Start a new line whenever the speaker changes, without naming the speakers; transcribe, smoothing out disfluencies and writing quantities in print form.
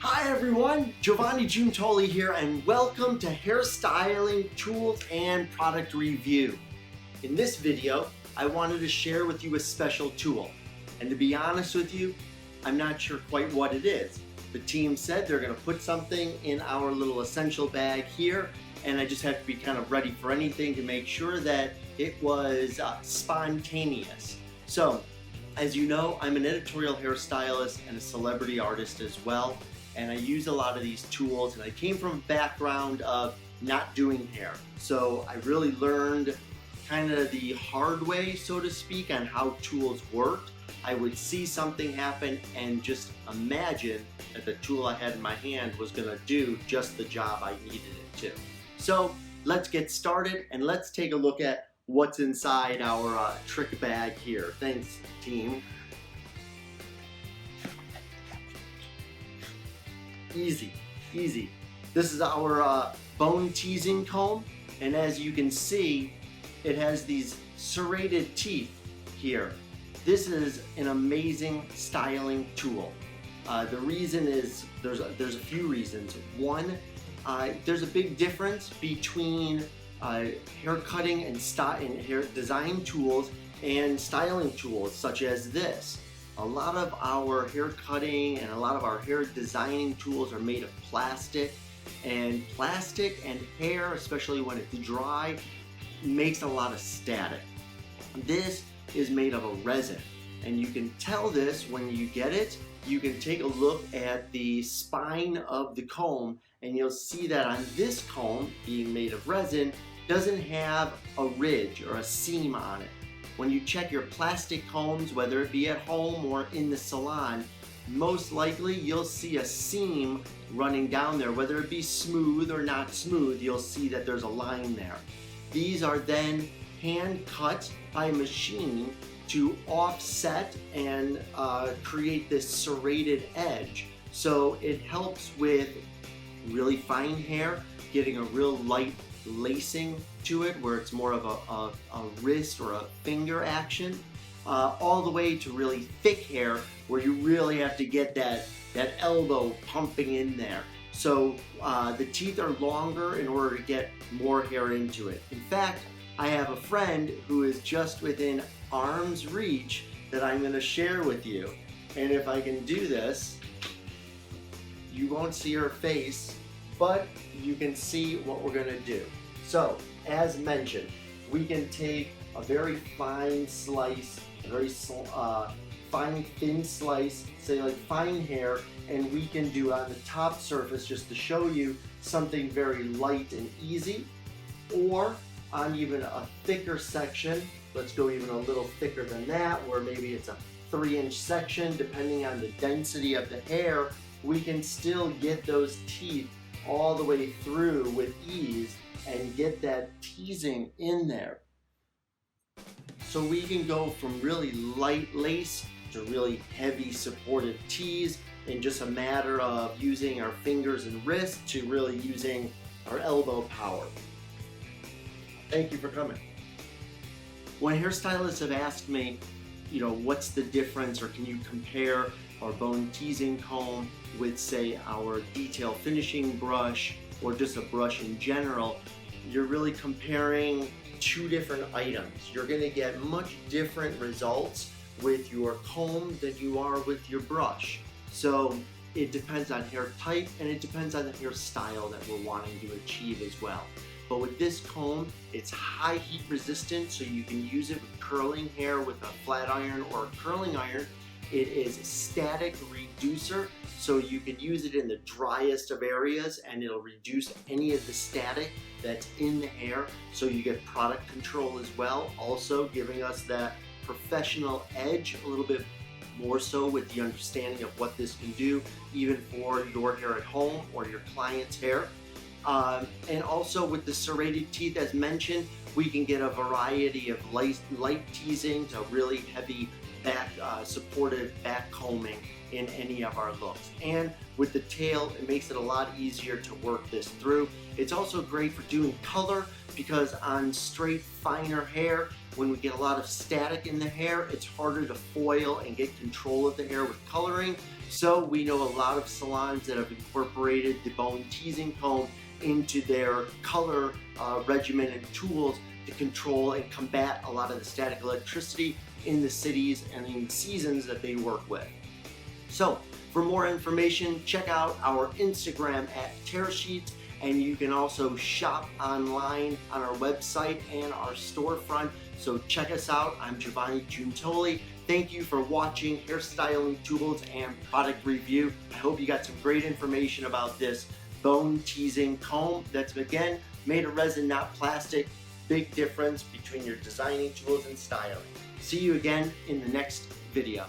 Hi everyone, Giovanni Giuntoli here and welcome to Hairstyling Tools and Product Review. In this video, I wanted to share with you a special tool. And to be honest with you, I'm not sure quite what it is. The team said they're going to put something in our little essential bag here, and I just have to be kind of ready for anything to make sure that it was spontaneous. So, as you know, I'm an editorial hairstylist and a celebrity artist as well. And I use a lot of these tools, and I came from a background of not doing hair. So I really learned kind of the hard way, so to speak, on how tools worked. I would see something happen and just imagine that the tool I had in my hand was gonna do just the job I needed it to. So let's get started and let's take a look at what's inside our trick bag here. Thanks, team. Easy, easy. This is our Bone Teasing Comb, and as you can see, it has these serrated teeth here. This is an amazing styling tool. The reason is, there's a few reasons. One, there's a big difference between hair cutting and hair design tools and styling tools such as this. A lot of our hair cutting and a lot of our hair designing tools are made of plastic, and hair, especially when it's dry, makes a lot of static. This is made of a resin, and you can tell this when you get it. You can take a look at the spine of the comb, and you'll see that on this comb, being made of resin, doesn't have a ridge or a seam on it. When you check your plastic combs, whether it be at home or in the salon, most likely you'll see a seam running down there. Whether it be smooth or not smooth, you'll see that there's a line there. These are then hand cut by machine to offset and create this serrated edge. So it helps with really fine hair, getting a real light lacing to it where it's more of a wrist or a finger action, all the way to really thick hair where you really have to get that elbow pumping in there. So the teeth are longer in order to get more hair into it. In fact, I have a friend who is just within arm's reach that I'm going to share with you. And if I can do this, you won't see her face, but you can see what we're going to do. So, as mentioned, we can take a very fine slice, a very fine, thin slice, say like fine hair, and we can do on the top surface just to show you something very light and easy, or on even a thicker section. Let's go even a little thicker than that, where maybe it's a 3-inch section, depending on the density of the hair. We can still get those teeth all the way through with ease and get that teasing in there. So we can go from really light lace to really heavy supportive tease in just a matter of using our fingers and wrists to really using our elbow power. Thank you for coming. When hairstylists have asked me, what's the difference, or can you compare our Bone Teasing Comb with, say, our detail finishing brush or just a brush in general, you're really comparing two different items. You're going to get much different results with your comb than you are with your brush. So it depends on hair type, and it depends on the hairstyle that we're wanting to achieve as well. But with this comb, it's high heat resistant, so you can use it with curling hair with a flat iron or a curling iron. It is static reducer, so you can use it in the driest of areas and it'll reduce any of the static that's in the hair, so you get product control as well, also giving us that professional edge a little bit more so with the understanding of what this can do even for your hair at home or your client's hair. And also with the serrated teeth, as mentioned, we can get a variety of light teasing to really heavy back supportive back combing in any of our looks. And with the tail, it makes it a lot easier to work this through. It's also great for doing color, because on straight, finer hair, when we get a lot of static in the hair, it's harder to foil and get control of the hair with coloring. So we know a lot of salons that have incorporated the Bone Teasing Comb into their color regimen and tools to control and combat a lot of the static electricity in the cities and in seasons that they work with. So for more information, check out our Instagram at TEARSHEET, and you can also shop online on our website and our storefront. So check us out. I'm Giovanni Giuntoli. Thank you for watching Hairstyling Tools and Product Review. I hope you got some great information about this Bone Teasing Comb that's, again, made of resin, not plastic. Big difference between your designing tools and styling. See you again in the next video.